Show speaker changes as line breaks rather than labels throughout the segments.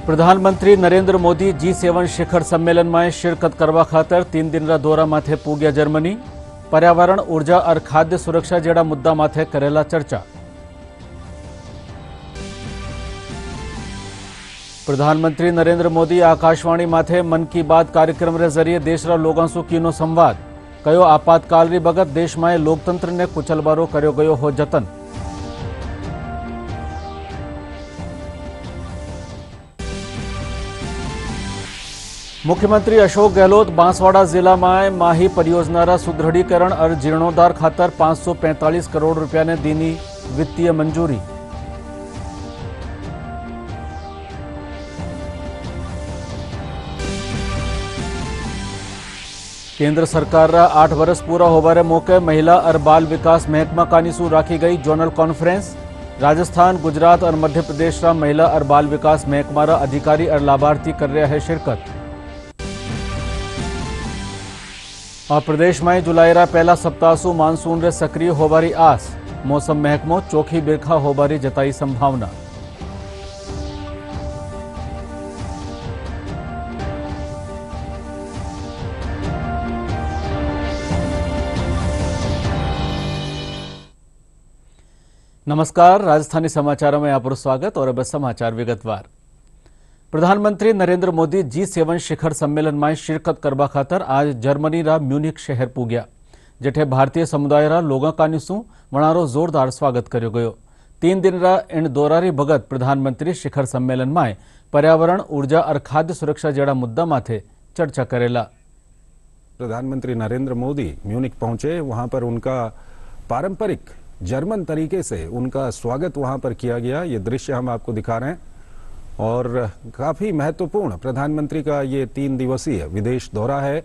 प्रधानमंत्री नरेंद्र मोदी G7 शिखर सम्मेलन में शिरकत करवा खातर 3 दिन दौरा माथे पूग्या जर्मनी। पर्यावरण, ऊर्जा और खाद्य सुरक्षा जेड़ा मुद्दा माथे करेला चर्चा। प्रधानमंत्री नरेंद्र मोदी आकाशवाणी माथे मन की बात कार्यक्रम रे जरिए देशरा लोगों सु कीनो संवाद। कयो आपातकाल री बगत देश में लोकतंत्र ने कुचलबारो कर्यो गयो हो जतन। मुख्यमंत्री अशोक गहलोत बांसवाड़ा जिला में माही परियोजना रा सुदृढ़ीकरण और जीर्णोद्धार खातर 545 करोड़ रुपया ने दीनी वित्तीय मंजूरी। केंद्र सरकार रा 8 वर्ष पूरा होबारे मौके महिला और बाल विकास महकमा कानीसू राखी गई जोनल कॉन्फ्रेंस। राजस्थान, गुजरात और मध्य प्रदेश रा महिला और बाल विकास महकमा रा अधिकारी और लाभार्थी कर रहे हैं शिरकत। और प्रदेश में जुलाई रा पहला सप्ताह मानसून रे सक्रिय होबारी आस। मौसम महकमो चोखी बिरखा होबारी जताई संभावना। नमस्कार, राजस्थानी समाचारों में आपको स्वागत। और अब समाचार विगतवार। प्रधानमंत्री नरेंद्र मोदी G7 शिखर सम्मेलन में शिरकत करवा खातर आज जर्मनी रा म्यूनिक शहर पूग्या, जेठे भारतीय समुदाय रा लोगों का निसू वणारो जोरदार स्वागत कर्यो गयो। 3 दिन रा इन दौरारी भगत प्रधानमंत्री शिखर सम्मेलन में पर्यावरण, ऊर्जा और खाद्य सुरक्षा जेड़ा मुद्दा माथे चर्चा करेला।
प्रधानमंत्री नरेंद्र मोदी म्यूनिक पहुंचे, वहां पर उनका पारंपरिक जर्मन तरीके से उनका स्वागत वहां पर किया गया। ये दृश्य हम आपको दिखा रहे हैं और काफी महत्वपूर्ण प्रधानमंत्री का ये 3 दिवसीय विदेश दौरा है।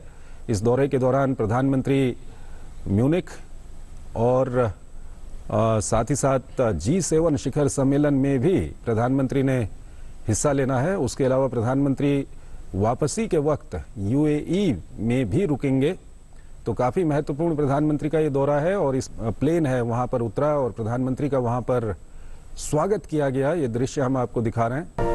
इस दौरे के दौरान प्रधानमंत्री म्यूनिक और साथ ही साथ G7 शिखर सम्मेलन में भी प्रधानमंत्री ने हिस्सा लेना है। उसके अलावा प्रधानमंत्री वापसी के वक्त UAE में भी रुकेंगे। तो काफी महत्वपूर्ण प्रधानमंत्री का ये दौरा है और इस प्लेन है वहां पर उतरा और प्रधानमंत्री का वहां पर स्वागत किया गया। ये दृश्य हम आपको दिखा रहे हैं।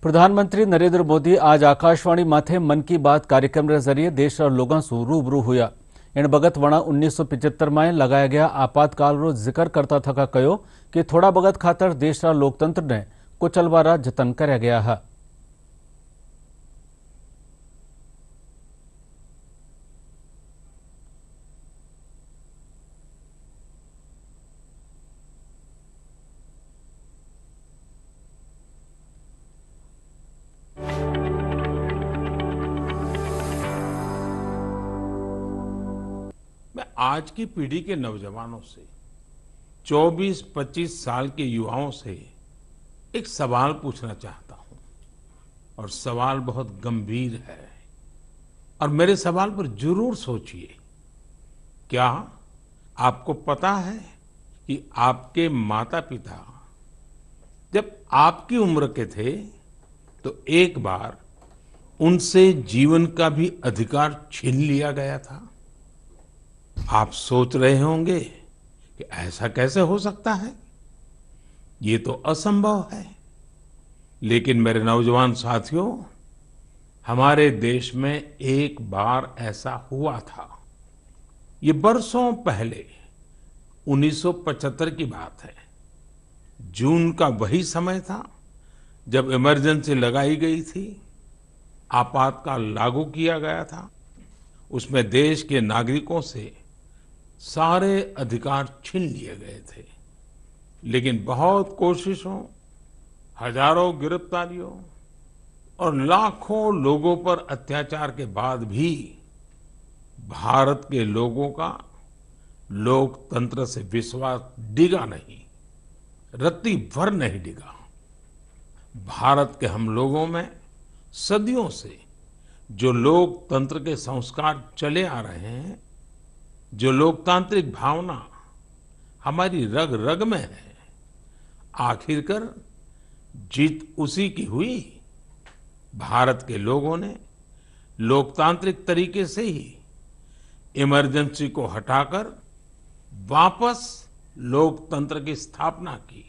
प्रधानमंत्री नरेंद्र मोदी आज आकाशवाणी माथे मन की बात कार्यक्रम के जरिए देश और लोगों से रूबरू हुआ। इन बगत वणा 1975 में लगाया गया आपातकाल रो जिक्र करता थका कहो कि थोड़ा बगत खातर देश रा लोकतंत्र ने कुचलवारा जतन कराया गया है।
आज की पीढ़ी के नौजवानों से 24-25 साल के युवाओं से एक सवाल पूछना चाहता हूं और सवाल बहुत गंभीर है और मेरे सवाल पर जरूर सोचिए। क्या आपको पता है कि आपके माता पिता जब आपकी उम्र के थे तो एक बार उनसे जीवन का भी अधिकार छीन लिया गया था? आप सोच रहे होंगे कि ऐसा कैसे हो सकता है, ये तो असंभव है। लेकिन मेरे नौजवान साथियों, हमारे देश में एक बार ऐसा हुआ था। ये बरसों पहले 1975 की बात है। जून का वही समय था जब इमरजेंसी लगाई गई थी, आपातकाल लागू किया गया था। उसमें देश के नागरिकों से सारे अधिकार छीन लिए गए थे। लेकिन बहुत कोशिशों, हजारों गिरफ्तारियों और लाखों लोगों पर अत्याचार के बाद भी भारत के लोगों का लोकतंत्र से विश्वास डिगा नहीं, रत्ती भर नहीं डिगा। भारत के हम लोगों में सदियों से जो लोकतंत्र के संस्कार चले आ रहे हैं, जो लोकतांत्रिक भावना हमारी रग रग में है, आखिरकार जीत उसी की हुई। भारत के लोगों ने लोकतांत्रिक तरीके से ही इमरजेंसी को हटाकर वापस लोकतंत्र की स्थापना की।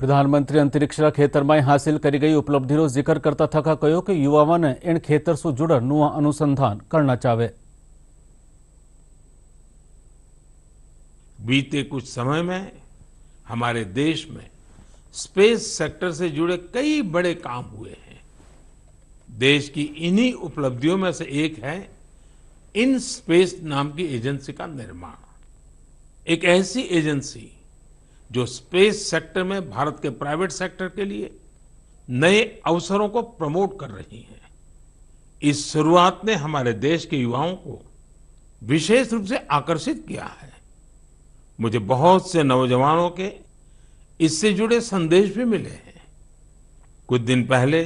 प्रधानमंत्री अंतरिक्षरा खेतरमां हासिल करी गई उपलब्धिनो जिक्र करता थका कह्यो कि युवाओने एण खेतर सु जुड़ नुआ अनुसंधान करना चाहे।
बीते कुछ समय में हमारे देश में स्पेस सेक्टर से जुड़े कई बड़े काम हुए हैं। देश की इन्हीं उपलब्धियों में से एक है इन स्पेस नाम की एजेंसी का निर्माण। एक ऐसी एजेंसी जो स्पेस सेक्टर में भारत के प्राइवेट सेक्टर के लिए नए अवसरों को प्रमोट कर रही है। इस शुरुआत ने हमारे देश के युवाओं को विशेष रूप से आकर्षित किया है। मुझे बहुत से नौजवानों के इससे जुड़े संदेश भी मिले हैं। कुछ दिन पहले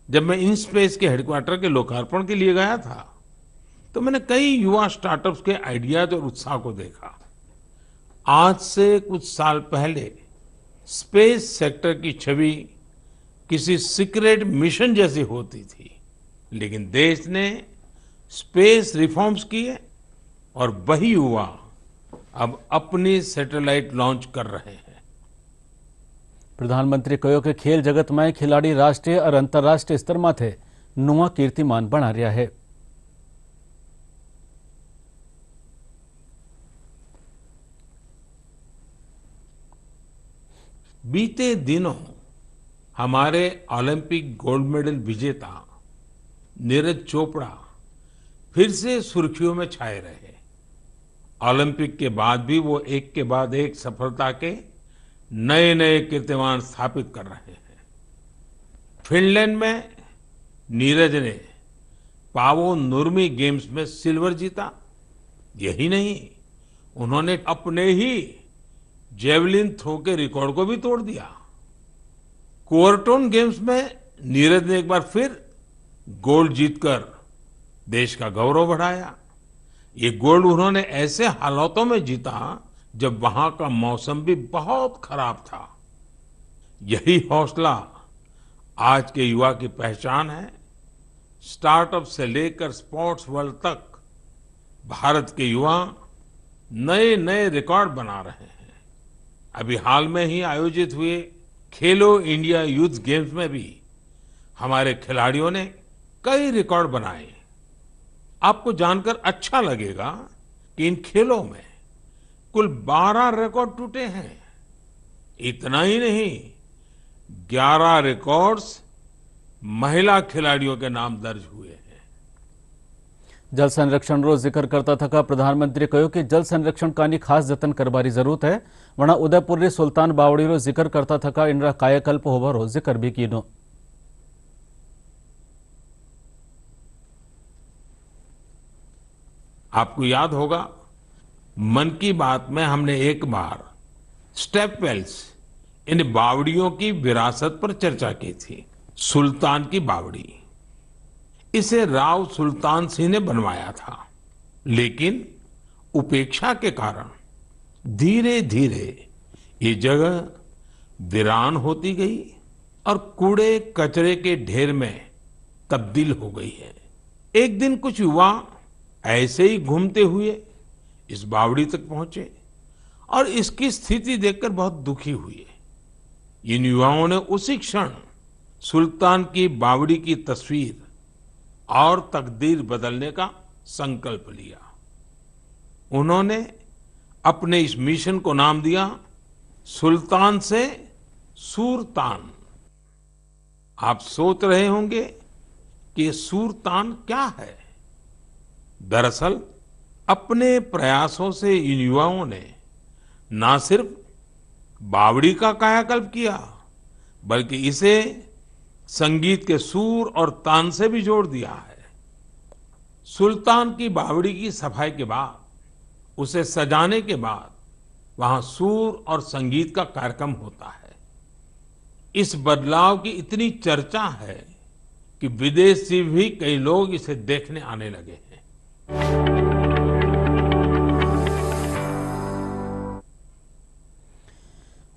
जब मैं इन स्पेस के हेडक्वार्टर के लोकार्पण के लिए गया था, तो मैंने कई युवा स्टार्टअप्स के आइडियाज और उत्साह को देखा। आज से कुछ साल पहले स्पेस सेक्टर की छवि किसी सीक्रेट मिशन जैसी होती थी, लेकिन देश ने स्पेस रिफॉर्म्स किए और वही युवा अब अपनी सैटेलाइट लॉन्च कर रहे हैं।
प्रधानमंत्री कह्यो कि खेल जगत में खिलाड़ी राष्ट्रीय और अंतरराष्ट्रीय स्तर माथे नुआ कीर्तिमान बना रहा है।
बीते दिनों हमारे ओलंपिक गोल्ड मेडल विजेता नीरज चोपड़ा फिर से सुर्खियों में छाए रहे। ओलंपिक के बाद भी वो एक के बाद एक सफलता के नए नए कीर्तिमान स्थापित कर रहे हैं। फिनलैंड में नीरज ने पावो नुर्मी गेम्स में सिल्वर जीता। यही नहीं, उन्होंने अपने ही जेवलिन थ्रो के रिकॉर्ड को भी तोड़ दिया। कोर्टोन गेम्स में नीरज ने एक बार फिर गोल्ड जीतकर देश का गौरव बढ़ाया। ये गोल्ड उन्होंने ऐसे हालातों में जीता जब वहां का मौसम भी बहुत खराब था। यही हौसला आज के युवा की पहचान है। स्टार्टअप से लेकर स्पोर्ट्स वर्ल्ड तक भारत के युवा नए नए रिकॉर्ड बना रहे हैं। अभी हाल में ही आयोजित हुए खेलो इंडिया यूथ गेम्स में भी हमारे खिलाड़ियों ने कई रिकॉर्ड बनाए। आपको जानकर अच्छा लगेगा कि इन खेलों में कुल 12 रिकॉर्ड टूटे हैं। इतना ही नहीं, 11 रिकॉर्ड्स महिला खिलाड़ियों के नाम दर्ज हुए हैं।
जल संरक्षण रो जिक्र करता थका प्रधानमंत्री कह्यो कि जल संरक्षण कानी खास जतन करवारी जरूरत है। वणा उदयपुर री सुल्तान बावड़ी रो जिक्र करता थका इनरा कायाकल्प होवारो जिक्र भी कीनो।
आपको याद होगा, मन की बात में हमने एक बार स्टेप वेल्स इन बावड़ियों की विरासत पर चर्चा की थी। सुल्तान की बावड़ी, इसे राव सुल्तान सिंह ने बनवाया था, लेकिन उपेक्षा के कारण धीरे धीरे ये जगह वीरान होती गई और कूड़े कचरे के ढेर में तब्दील हो गई है। एक दिन कुछ युवा ऐसे ही घूमते हुए इस बावड़ी तक पहुंचे और इसकी स्थिति देखकर बहुत दुखी हुए। इन युवाओं ने उसी क्षण सुल्तान की बावड़ी की तस्वीर और तकदीर बदलने का संकल्प लिया। उन्होंने अपने इस मिशन को नाम दिया सुल्तान से सूरतान। आप सोच रहे होंगे कि सूरतान क्या है। दरअसल अपने प्रयासों से इन युवाओं ने ना सिर्फ बावड़ी का कायाकल्प किया, बल्कि इसे संगीत के सुर और तान से भी जोड़ दिया है। सुल्तान की बावड़ी की सफाई के बाद, उसे सजाने के बाद वहां सुर और संगीत का कार्यक्रम होता है। इस बदलाव की इतनी चर्चा है कि विदेश से भी कई लोग इसे देखने आने लगे हैं।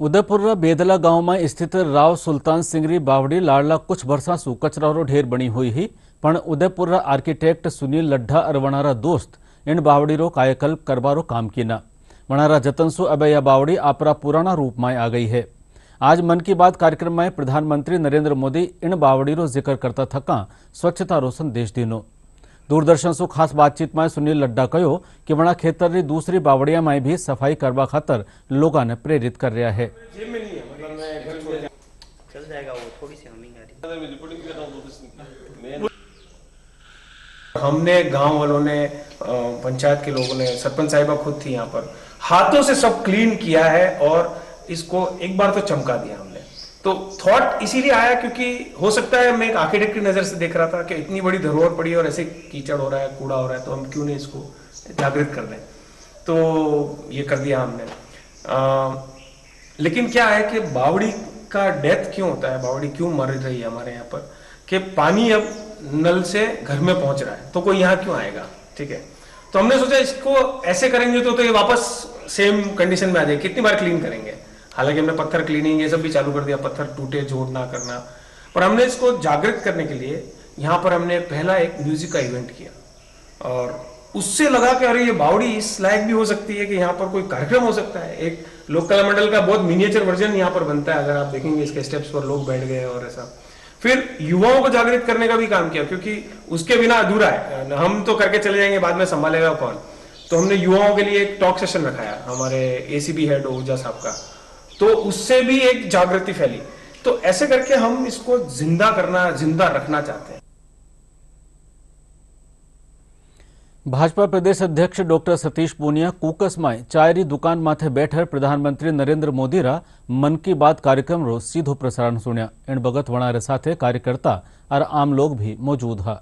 उदयपुर बेदला गांव में स्थित राव सुल्तान सिंगरी बावड़ी लाडला कुछ वर्षा सु कचरारो ढेर बनी हुई ही पण उदयपुर आर्किटेक्ट सुनील लड्ढा और वणारा दोस्त इन बावड़ी कायाकल्प करवारो काम कीना वणारा जतनसु अब यह बावड़ी आपरा पुराना रूप में आ गई है। आज मन की बात कार्यक्रम में प्रधानमंत्री नरेंद्र मोदी इन बावड़ी जिक्र करता थका स्वच्छता रो संदेश दीनो। दूरदर्शन सु खास बातचीत में सुनील लड्ढा कहो कि वणा खेतर री दूसरी बावड़िया में भी सफाई करवा खातर लोगों ने प्रेरित कर रहा है।
चल जाएगा वो, थोड़ी सी हमिंग आ रही है।
हमने गांव वालों ने, पंचायत के लोगों ने, सरपंच साहिबा खुद थी यहाँ पर, हाथों से सब क्लीन किया है और इसको एक बार तो चमका दिया हमने। तो थॉट इसीलिए आया क्योंकि हो सकता है मैं एक आर्किटेक्ट की नजर से देख रहा था कि इतनी बड़ी धरोहर पड़ी है और ऐसे कीचड़ हो रहा है, कूड़ा हो रहा है, तो हम क्यों नहीं इसको जागृत कर दें। तो ये कर दिया हमने। लेकिन क्या है कि बावड़ी का डेथ क्यों होता है, बावड़ी क्यों मर रही है हमारे यहाँ पर, कि पानी अब नल से घर में पहुंच रहा है तो कोई यहाँ क्यों आएगा, ठीक है। तो हमने सोचा इसको ऐसे करेंगे तो ये वापस सेम कंडीशन में आ जाएगी। कितनी बार क्लीन करेंगे, हालांकि हमने पत्थर क्लीनिंग ये सब भी चालू कर दिया, पत्थर टूटे जोड़ना करना, पर हमने इसको जागृत करने के लिए यहाँ पर हमने पहला एक म्यूजिक का इवेंट किया और उससे लगा कि अरे ये बावड़ी इस लायक भी हो सकती है कि यहाँ पर कोई कार्यक्रम हो सकता है। एक लोक कला मंडल का बहुत मिनिएचर वर्जन यहाँ पर बनता है, अगर आप देखेंगे इसके स्टेप्स पर लोग बैठ गए और ऐसा। फिर युवाओं को जागृत करने का भी काम किया क्योंकि उसके बिना अधूरा है, हम तो करके चले जाएंगे बाद में संभालेगा कौन। तो हमने युवाओं के लिए एक टॉक सेशन रखाया हमारे एसीबी हेड ऊर्जा साहब का, तो उससे भी एक जागृति फैली। तो ऐसे करके हम इसको जिंदा रखना चाहते हैं।
भाजपा प्रदेश अध्यक्ष डॉक्टर सतीश पूनिया कूकस में चायरी दुकान माथे बैठर प्रधानमंत्री नरेंद्र मोदी रा मन की बात कार्यक्रम रो सीधो प्रसारण सुनिया। इन बगत वणारे साथे कार्यकर्ता और आम लोग भी मौजूद हा।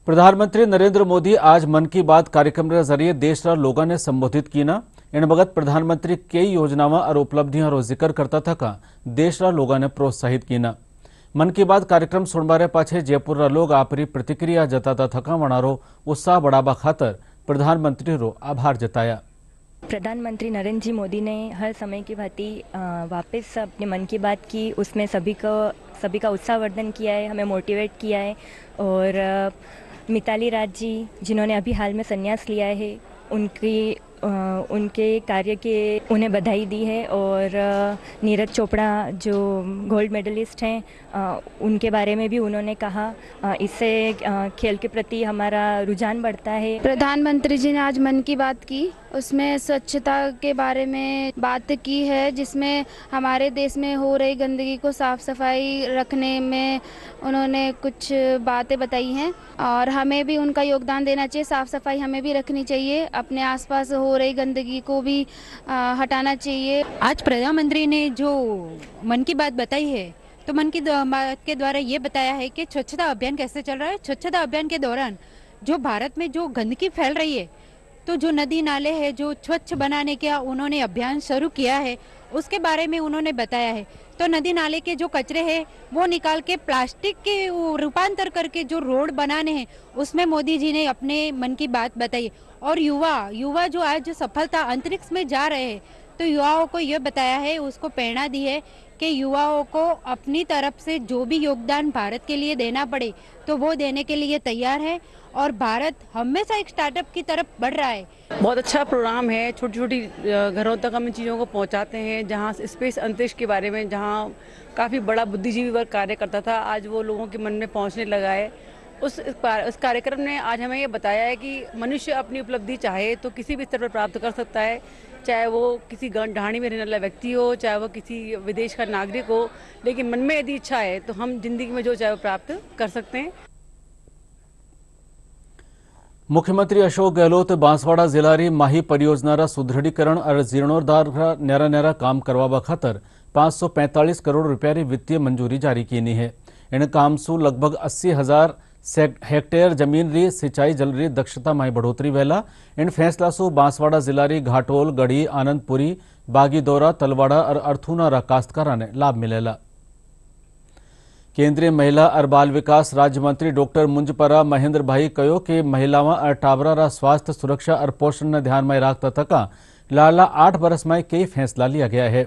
प्रधानमंत्री नरेंद्र मोदी आज मन की बात कार्यक्रम के जरिए देश रा लोगों ने संबोधित कीना। इन बगत प्रधानमंत्री कई योजनाओं और उपलब्धियों रो जिक्र करता थका देश रा लोगों ने प्रोत्साहित कीना। मन की बात कार्यक्रम सुनबारे पाछे जयपुर रा लोग आपरी प्रतिक्रिया जताता थका वणारो उत्साह बढ़ावा खातर प्रधानमंत्री रो आभार जताया।
प्रधानमंत्री नरेंद्र जी मोदी ने हर समय की भांति वापस अपने मन की बात की, उसमें सभी का उत्साहवर्धन किया है, हमें मोटिवेट किया है। और मिताली राज जी जिन्होंने अभी हाल में संन्यास लिया है, उनके कार्य के उन्हें बधाई दी है। और नीरज चोपड़ा जो गोल्ड मेडलिस्ट हैं, उनके बारे में भी उन्होंने कहा, इससे खेल के प्रति हमारा रुझान बढ़ता है।
प्रधानमंत्री जी ने आज मन की बात की, उसमें स्वच्छता के बारे में बात की है, जिसमें हमारे देश में हो रही गंदगी को साफ सफाई रखने में उन्होंने कुछ बातें बताई हैं और हमें भी उनका योगदान देना चाहिए। साफ सफाई हमें भी रखनी चाहिए, अपने आसपास हो रही गंदगी को भी हटाना चाहिए।
आज प्रधानमंत्री ने जो मन की बात बताई है, तो मन की बात के द्वारा ये बताया है कि स्वच्छता अभियान कैसे चल रहा है। स्वच्छता अभियान के दौरान जो भारत में जो गंदगी फैल रही है, तो जो नदी नाले हैं जो स्वच्छ बनाने का उन्होंने अभियान शुरू किया है, उसके बारे में उन्होंने बताया है। तो नदी नाले के जो कचरे हैं वो निकाल के प्लास्टिक के रूपांतर करके जो रोड बनाने हैं, उसमें मोदी जी ने अपने मन की बात बताई। और युवा जो आज सफलता अंतरिक्ष में जा रहे हैं, तो युवाओं को यह बताया है, उसको प्रेरणा दी है कि युवाओं को अपनी तरफ से जो भी योगदान भारत के लिए देना पड़े तो वो देने के लिए तैयार है। और भारत हमेशा एक स्टार्टअप की तरफ बढ़ रहा है।
बहुत अच्छा प्रोग्राम है, छोटी छोटी घरों तक हम इन चीज़ों को पहुंचाते हैं। जहां स्पेस अंतरिक्ष के बारे में जहां काफ़ी बड़ा बुद्धिजीवी वर्ग कार्य करता था, आज वो लोगों के मन में पहुंचने लगा है। उस कार्यक्रम ने आज हमें ये बताया है कि मनुष्य अपनी उपलब्धि चाहे तो किसी भी स्तर पर प्राप्त कर सकता है, चाहे वो किसी ढाणी में रहने वाला व्यक्ति हो, चाहे वो किसी विदेश का नागरिक हो, लेकिन मन में यदि इच्छा है तो हम जिंदगी में जो चाहे वो प्राप्त कर सकते हैं।
मुख्यमंत्री अशोक गहलोत बांसवाड़ा जिला माही परियोजना सुदृढ़ीकरण और जीर्णोद्धार न्यारा न्यारा काम करवा खातर 545 करोड़ रुपया वित्तीय मंजूरी जारी की है। इन काम सु लगभग 80,000 हेक्टेयर जमीन री सिंचाई जल री दक्षता में बढ़ोतरी वेला। इन फैसला सु बांसवाड़ा जिला री घाटोल, गढ़ी, आनंदपुरी, बागीदोरा, तलवाड़ा और अर्थूना रा काश्तकारा ने लाभ मिलेला। केंद्रीय महिला और बाल विकास राज्य मंत्री डॉक्टर मुंजपरा महेंद्र भाई कहो कि महिलाओं और टाबरा रा स्वास्थ्य, सुरक्षा और पोषण ने ध्यान में रखता थका लाला 8 बरस में कई फैसला लिया गया है।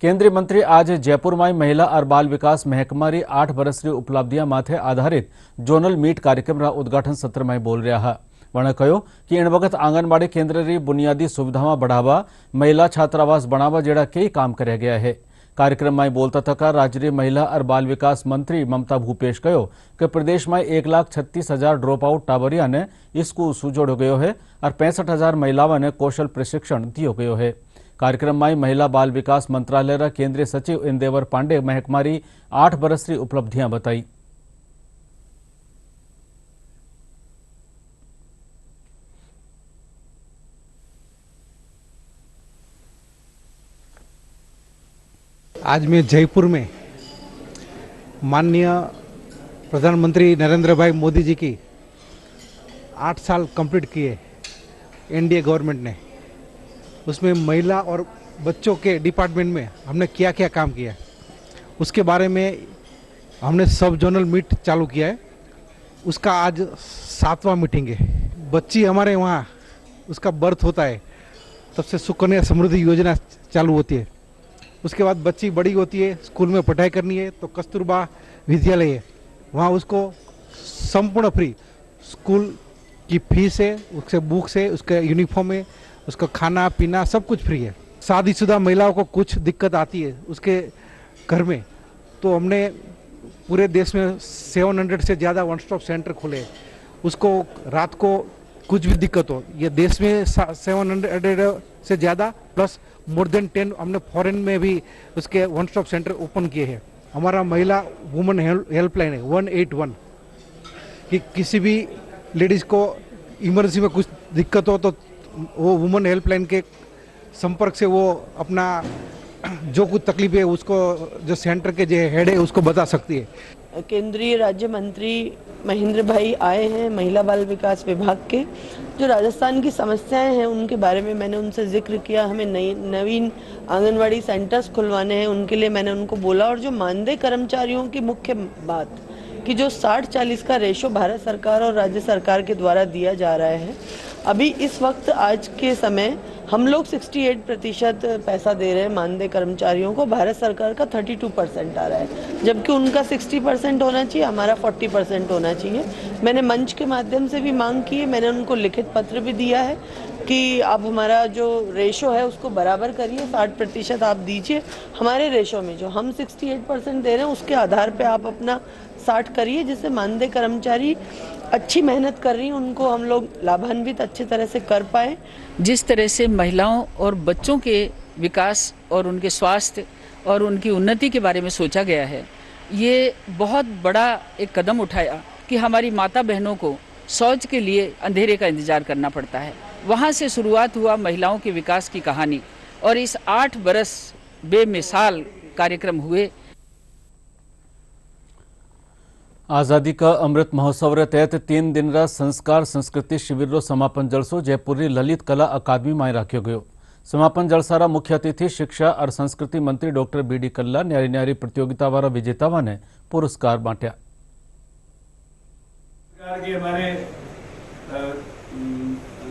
केंद्रीय मंत्री आज जयपुर में महिला और बाल विकास महकमा री 8 बरस री उपलब्धियां माथे आधारित जोनल मीट कार्यक्रम रा उद्घाटन सत्र में बोल रहा है। वणे कहो कि इन वक्त आंगनबाड़ी केंद्र री बुनियादी सुविधाओं बढ़ावा, महिला छात्रावास बनावा जेड़ा कई काम कराया गया है। कार्यक्रम में बोलता थका राज्य महिला और बाल विकास मंत्री ममता भूपेश कहो कि प्रदेश में 1,36,000 ड्रॉप आउट टाबरिया ने स्कूल सुजोड़ो गयो है और 65,000 महिलाओं ने कौशल प्रशिक्षण दियो गयो है। कार्यक्रम में महिला बाल विकास मंत्रालय रा केंद्रीय सचिव इंदेवर पांडे महकमारी 8 बरस री उपलब्धियां बताई।
आज मैं जयपुर में माननीय प्रधानमंत्री नरेंद्र भाई मोदी जी की 8 साल कंप्लीट किए एनडीए गवर्नमेंट ने, उसमें महिला और बच्चों के डिपार्टमेंट में हमने क्या क्या काम किया उसके बारे में हमने सब जोनल मीट चालू किया है। उसका आज 7वां मीटिंग है। बच्ची हमारे वहाँ उसका बर्थ होता है तब से सुकन्या समृद्धि योजना चालू होती है। उसके बाद बच्ची बड़ी होती है, स्कूल में पढ़ाई करनी है तो कस्तूरबा विद्यालय है, वहाँ उसको संपूर्ण फ्री स्कूल की फीस है, उसके बुक्स है, उसके यूनिफॉर्म है, उसका खाना पीना सब कुछ फ्री है। शादीशुदा महिलाओं को कुछ दिक्कत आती है उसके घर में तो हमने पूरे देश में 700 से ज़्यादा वन स्टॉप सेंटर खोले। उसको रात को कुछ भी दिक्कत हो, ये देश में 700 से ज़्यादा प्लस मोर देन 10 हमने फॉरेन में भी उसके वन स्टॉप सेंटर ओपन किए हैं। हमारा महिला वुमेन हेल्पलाइन है 181 कि किसी भी लेडीज़ को इमरजेंसी में कुछ दिक्कत हो तो वो वुमेन हेल्पलाइन के संपर्क से वो अपना जो कुछ तकलीफ है उसको जो सेंटर के जो हेड है उसको बता सकती है।
केंद्रीय राज्य मंत्री महेंद्र भाई आए हैं महिला बाल विकास विभाग के। जो राजस्थान की समस्याएं हैं उनके बारे में मैंने उनसे जिक्र किया। हमें नवीन आंगनवाड़ी सेंटर्स खुलवाने हैं, उनके लिए मैंने उनको बोला। और जो मानदेय कर्मचारियों की मुख्य बात कि जो 60-40 का रेशो भारत सरकार और राज्य सरकार के द्वारा दिया जा रहा है, अभी इस वक्त आज के समय हम लोग 68% पैसा दे रहे हैं मानदेय कर्मचारियों को, भारत सरकार का 32% आ रहा है, जबकि उनका 60% होना चाहिए, हमारा 40% होना चाहिए। मैंने मंच के माध्यम से भी मांग की है, मैंने उनको लिखित पत्र भी दिया है कि आप हमारा जो रेशो है उसको बराबर करिए, 60% आप दीजिए। हमारे रेशो में जो हम 68% दे रहे हैं उसके आधार पर आप अपना 60 करिए, जिससे मानदेय कर्मचारी अच्छी मेहनत कर रही हैं उनको हम लोग लाभान्वित अच्छी तरह से कर पाए।
जिस तरह से महिलाओं और बच्चों के विकास और उनके स्वास्थ्य और उनकी उन्नति के बारे में सोचा गया है, ये बहुत बड़ा एक कदम उठाया कि हमारी माता बहनों को शौच के लिए अंधेरे का इंतजार करना पड़ता है। वहाँ से शुरुआत हुआ महिलाओं के विकास की कहानी और इस 8 बरस बेमिसाल कार्यक्रम हुए।
आज़ादी का अमृत महोत्सव रे तहत 3 दिन रा संस्कार संस्कृति शिविर रो समापन जलसो जयपुर री ललित कला अकादमी में राख्यो गयो। समापन जलसा रा मुख्य अतिथि शिक्षा और संस्कृति मंत्री डॉक्टर बीडी कल्ला न्यारी न्यारी प्रतियोगिता वाला विजेताओं ने पुरस्कार बांटा।
हमारे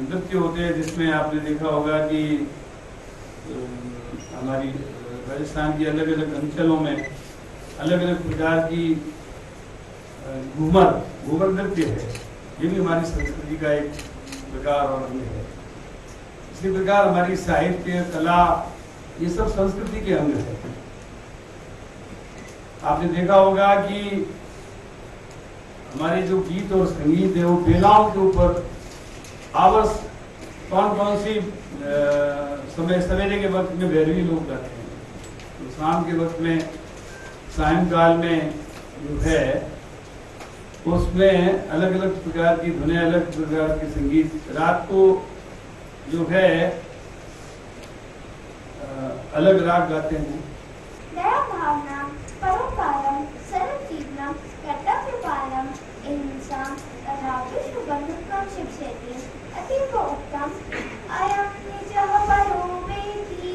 नृत्य होते हैं जिसमें आपने देखा होगा कि हमारी राजस्थान की अलग अलग अंचलों में अलग अलग प्रकार की घूमर नृत्य है। ये भी हमारी संस्कृति का एक प्रकार और अंग है। इसी प्रकार हमारी साहित्य, कला, ये सब संस्कृति के अंग है। आपने देखा होगा कि हमारे जो गीत और संगीत है वो बेलाओं के ऊपर आवर्स कौन सी समय सवेरे के वक्त में भैरवी लोग गाते हैं, तो शाम के वक्त में सायंकाल में जो है उसमें अलग अलग प्रकार की धुनें, अलग प्रकार के संगीत, रात को जो है अलग राग गाते हैं।
दया भावना, परोपकारम, सर्वजीवनम, कर्तव्यपालम, अहिंसा तथा विश्व बंधुत्वम शिक्षयति। अतीव उत्तम अयं निजः परो वेति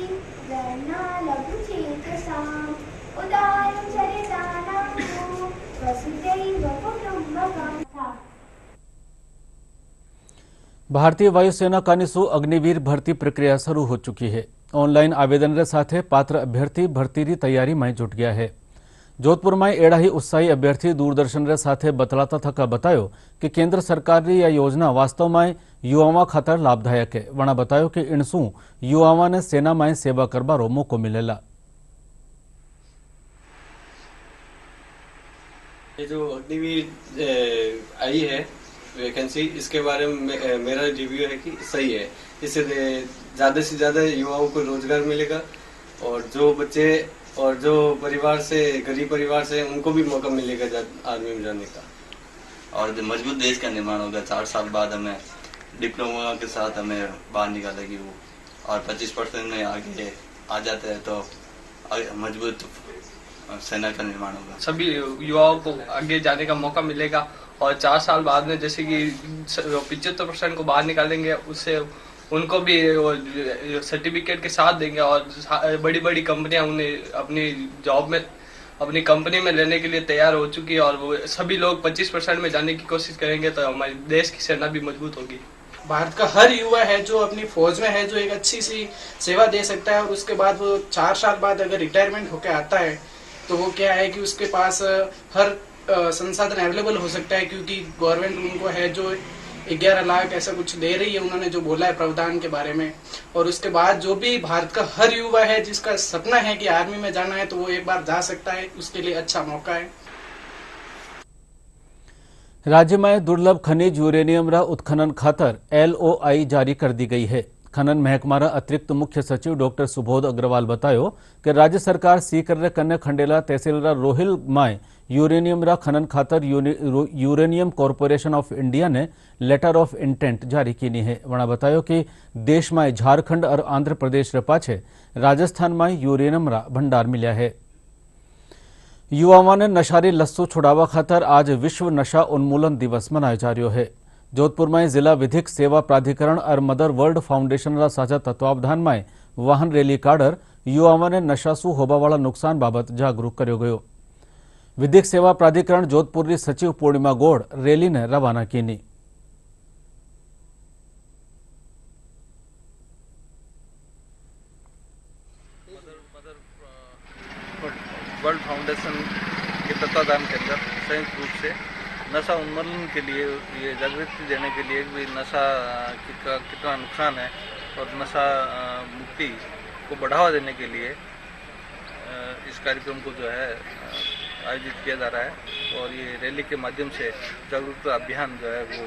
भारतीय वायुसेना कानिसु अग्निवीर भर्ती प्रक्रिया शुरू हो चुकी है। ऑनलाइन आवेदन रे साथे पात्र अभ्यर्थी भर्ती की तैयारी में जुट गया है। जोधपुर में एड़ा ही उत्साही अभ्यर्थी दूरदर्शन रे साथे बतलाता थका बतायो कि केंद्र सरकार की यह योजना वास्तव में युवाओं खातर लाभदायक है। वणा बतायो कि इनसू युवाओं ने सेना में सेवा करबारो मौको मिलेला।
ये जो अग्निवीर आई है वैकेंसी, इसके बारे में मेरा रिव्यू है कि सही है। इससे ज़्यादा से ज़्यादा युवाओं को रोजगार मिलेगा और जो बच्चे और जो परिवार से गरीब परिवार से उनको भी मौका मिलेगा आर्मी में जाने का
और मजबूत देश का निर्माण होगा। 4 साल बाद हमें डिप्लोमा के साथ हमें बाहर निकालेगी वो, और 25% में आगे आ जाते हैं तो मजबूत सेना का निर्माण होगा।
सभी युवाओं को आगे जाने का मौका मिलेगा और 4 साल बाद में जैसे कि 75% को बाहर निकालेंगे, उससे उनको भी सर्टिफिकेट के साथ देंगे और बड़ी बड़ी कंपनियां उन्हें अपनी जॉब में अपनी कंपनी में लेने के लिए तैयार हो चुकी है और वो सभी लोग 25% में जाने की कोशिश करेंगे तो हमारे देश की सेना भी मजबूत होगी।
भारत का हर युवा है जो अपनी फौज में है, जो एक अच्छी सी सेवा दे सकता है और उसके बाद वो 4 साल बाद अगर रिटायरमेंट होकर आता है तो वो क्या है कि उसके पास हर संसाधन अवेलेबल हो सकता है, क्योंकि गवर्नमेंट उनको है जो 11 लाख ऐसा कुछ दे रही है, उन्होंने जो बोला है प्रावधान के बारे में। और उसके बाद जो भी भारत का हर युवा है जिसका सपना है कि आर्मी में जाना है तो वो एक बार जा सकता है, उसके लिए अच्छा मौका है।
राज्य में दुर्लभ खनिज यूरेनियम रा उत्खनन खातर LOI जारी कर दी गई है। खनन महकमा अतिरिक्त मुख्य सचिव डॉक्टर सुबोध अग्रवाल बतायो कि राज्य सरकार सीकर रे कन्या खंडेला तहसील रा रोहिल में यूरेनियम रा खनन खातर यूरेनियम कॉरपोरेशन ऑफ इंडिया ने लेटर ऑफ इंटेंट जारी की है। वणा बतायो कि देश में झारखंड और आंध्र प्रदेश रे पाछे राजस्थान में यूरेनियम रा भंडार मिल्या है। युवाओं ने नशारी लस्सू छुड़ावा खातर आज विश्व नशा उन्मूलन दिवस मनाया जा रहा है। जोधपुर में जिला विधिक सेवा प्राधिकरण और मदर वर्ल्ड फाउंडेशन रा साझा तत्वावधान में वाहन रैली काढर युवाओं ने नशासू होबावाळा नुकसान बाबत जागरूक कर्यो गयो। विधिक सेवा प्राधिकरण जोधपुर की सचिव पूर्णिमा गौड़ रैली ने रवाना की।
वर्ल्ड फाउंडेशन के तत्वाधान के अंदर संयुक्त रूप से नशा उन्मूलन के लिए ये जागृति देने के लिए भी नशा का कितना नुकसान है और नशा मुक्ति को बढ़ावा देने के लिए इस कार्यक्रम को जो है आयोजित किया जा रहा है और ये रैली के माध्यम से जागरूकता अभियान जो है वो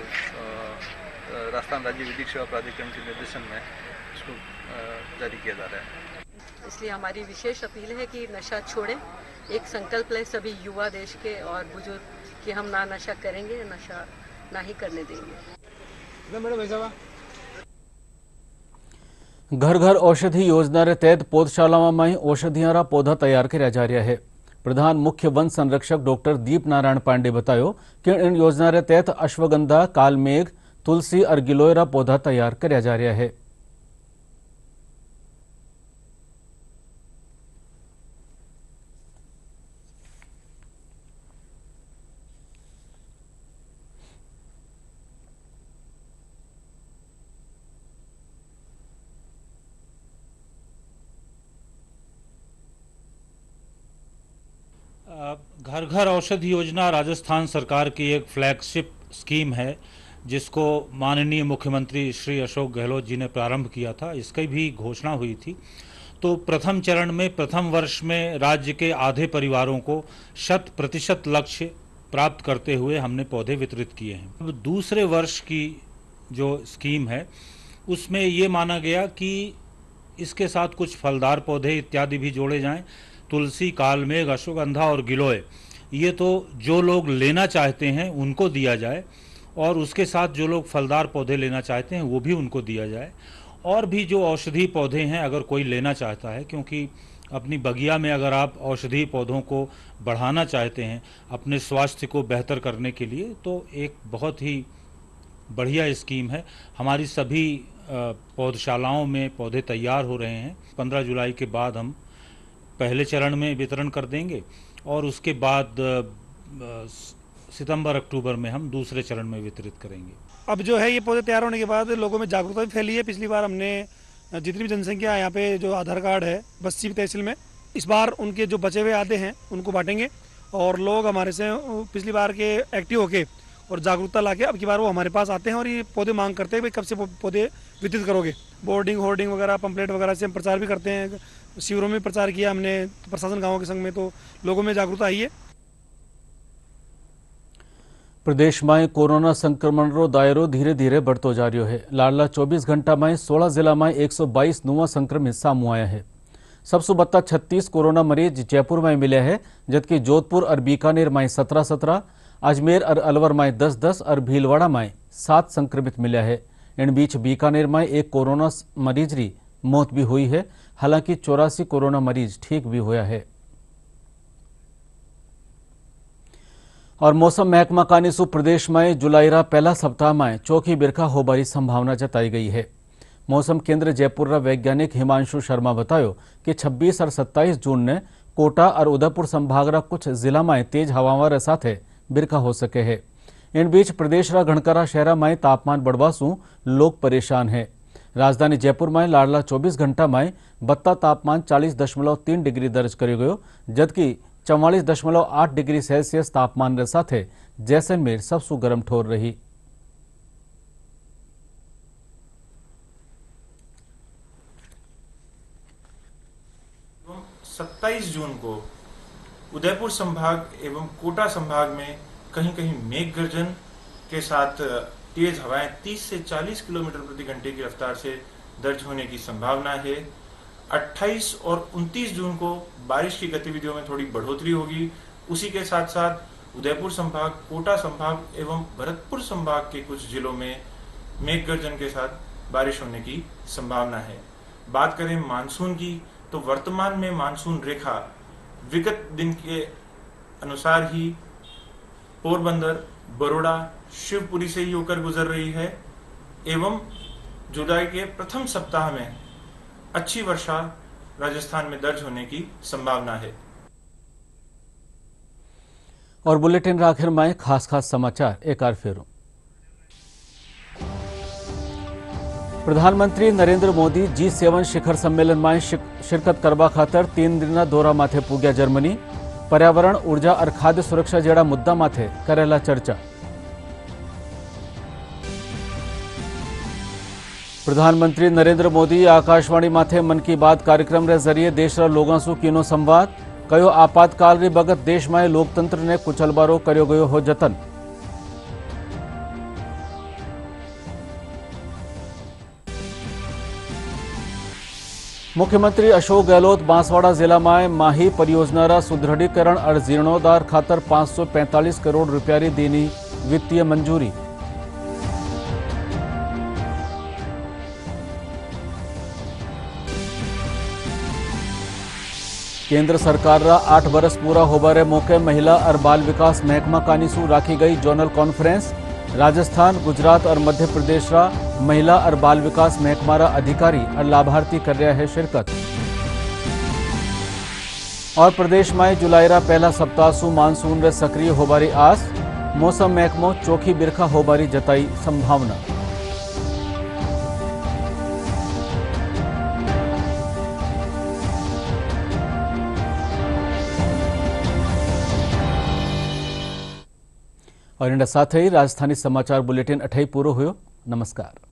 राजस्थान राज्य विधिक सेवा प्राधिकरण के निर्देशन में इसको जारी किया जा रहा है।
इसलिए हमारी विशेष अपील है कि नशा छोड़ें। एक संकल्प ले सभी युवा देश के और बुजुर्ग कि हम ना नशा करेंगे, नशा ना ही करने देंगे।
घर घर औषधि योजना रे तहत पौधशालाओं में औषधियां रा पौधा तैयार किया जा रहा है। प्रधान मुख्य वन संरक्षक डॉक्टर दीप नारायण पांडे बतायो कि इन योजना रे तहत अश्वगंधा, कालमेघ, तुलसी और गिलोय रा पौधा तैयार किया जा रहा है।
घर घर औषधि योजना राजस्थान सरकार की एक फ्लैगशिप स्कीम है जिसको माननीय मुख्यमंत्री श्री अशोक गहलोत जी ने प्रारंभ किया था। इसकी भी घोषणा हुई थी। तो प्रथम चरण में प्रथम वर्ष में राज्य के आधे परिवारों को 100% लक्ष्य प्राप्त करते हुए हमने पौधे वितरित किए हैं। अब दूसरे वर्ष की जो स्कीम है उसमें ये माना गया कि इसके साथ कुछ फलदार पौधे इत्यादि भी जोड़े जाएं। तुलसी, कालमेघ, अश्वगंधा और गिलोय ये तो जो लोग लेना चाहते हैं उनको दिया जाए और उसके साथ जो लोग फलदार पौधे लेना चाहते हैं वो भी उनको दिया जाए। और भी जो औषधि पौधे हैं अगर कोई लेना चाहता है, क्योंकि अपनी बगिया में अगर आप औषधि पौधों को बढ़ाना चाहते हैं अपने स्वास्थ्य को बेहतर करने के लिए, तो एक बहुत ही बढ़िया स्कीम है। हमारी सभी पौधशालाओं में पौधे तैयार हो रहे हैं। 15 जुलाई के बाद हम पहले चरण में वितरण कर देंगे और उसके बाद सितंबर अक्टूबर में हम दूसरे चरण में वितरित करेंगे।
अब जो है ये पौधे तैयार होने के बाद लोगों में जागरूकता भी फैली है। पिछली बार हमने जितनी भी जनसंख्या यहाँ पे जो आधार कार्ड है बस्ती तहसील में, इस बार उनके जो बचे हुए आधे हैं उनको बांटेंगे और लोग हमारे से पिछली बार के एक्टिव होके और जागरूकता लाके अब की बार वो हमारे पास आते हैं और ये पौधे मांग करते हैं भाई कब से पौधे वितरित करोगे। बोर्डिंग होर्डिंग वगैरह पंपलेट वगैरह से हम प्रचार भी करते हैं। शिविरों में प्रचार किया हमने प्रशासन गाँव के संग में, तो लोगों में जागरूकता आई है।
प्रदेश में कोरोना संक्रमण रो दायरो धीरे धीरे बढ़तो जा रह्यो है। लाडला 24 घंटा में 16 जिला में 122 नवा संक्रमित सामू आया है। सबसे बत्ता 36 कोरोना मरीज जयपुर में मिले हैं, जबकि जोधपुर और बीकानेर में 17-17, अजमेर और अलवर में 10-10 और भीलवाड़ा में 7 संक्रमित मिले हैं। इन बीच बीकानेर में एक कोरोना मरीज की मौत भी हुई है। हालांकि 84 कोरोना मरीज ठीक भी हुआ है। और मौसम महकमा कानीसू प्रदेश में जुलाई पहला सप्ताह में चौखी बिरखा होबारी संभावना जताई गई है। मौसम केंद्र जयपुर वैज्ञानिक हिमांशु शर्मा बतायो कि 26 और 27 जून ने कोटा और उदयपुर संभाग कुछ जिला में तेज हवाओं साथ बिरखा हो सके है। इन बीच प्रदेश घणकरा शहर में तापमान बढ़वा सु लोग परेशान है। राजधानी जयपुर में लाडला 24 घंटा में बत्ता तापमान 40.3 डिग्री दर्ज करो गयो, जबकि 44.8 डिग्री सेल्सियस तापमान साथ जैसलमेर सबसु गरम ठोर रही।
एवं 27 जून को उदयपुर संभाग एवं कोटा संभाग में कहीं कहीं मेघ गर्जन के साथ तेज हवाएं 30 से 40 किलोमीटर प्रति घंटे की रफ्तार से दर्ज होने की संभावना है। 28 और 29 जून को बारिश की गतिविधियों में थोड़ी बढ़ोतरी होगी। उसी के साथ साथ उदयपुर संभाग, कोटा संभाग एवं भरतपुर संभाग के कुछ जिलों में मेघ गर्जन के साथ बारिश होने की संभावना है। बात करें मानसून की, तो वर्तमान में मानसून रेखा विगत दिन के अनुसार ही पोरबंदर, बरोड़ा, शिवपुरी से ही होकर गुजर रही है एवं जुलाई के प्रथम सप्ताह में अच्छी वर्षा राजस्थान में दर्ज होने की संभावना है।
और बुलेटिन आखिर में खास समाचार एक बार फिर। प्रधानमंत्री नरेंद्र मोदी G7 शिखर सम्मेलन में शिरकत करवा खातर 3 दिन दौरा माथे पूग्या जर्मनी। पर्यावरण, ऊर्जा और खाद्य सुरक्षा जेड़ा मुद्दा माथे करेला चर्चा। प्रधानमंत्री नरेंद्र मोदी आकाशवाणी माथे मन की बात कार्यक्रम रे जरिए देश लोगों से कीनो संवाद। कयो आपातकाल री बगत देश में लोकतंत्र ने कुचलबारो कर्यो गयो हो जतन। मुख्यमंत्री अशोक गहलोत बांसवाड़ा जिला में माही परियोजना रा सुदृढ़ीकरण और जीर्णोद्धार खातर 545 करोड़ रुपया री देनी वित्तीय मंजूरी। केंद्र सरकार रा 8 बरस पूरा होबारे मौके महिला और बाल विकास महकमा कानीसू राखी गई जोनल कॉन्फ्रेंस। राजस्थान, गुजरात और मध्य प्रदेश रा महिला और बाल विकास महकमा रा अधिकारी और लाभार्थी कर रहे हैं शिरकत। और प्रदेश में जुलाई रा पहला सप्ताह सु मानसून रे सक्रिय होबारी आस। मौसम महकमो चौखी बिरखा होबारी जताई संभावना। और इन साथ ही राजधानी समाचार बुलेटिन अठाई पूरो हुयो। नमस्कार।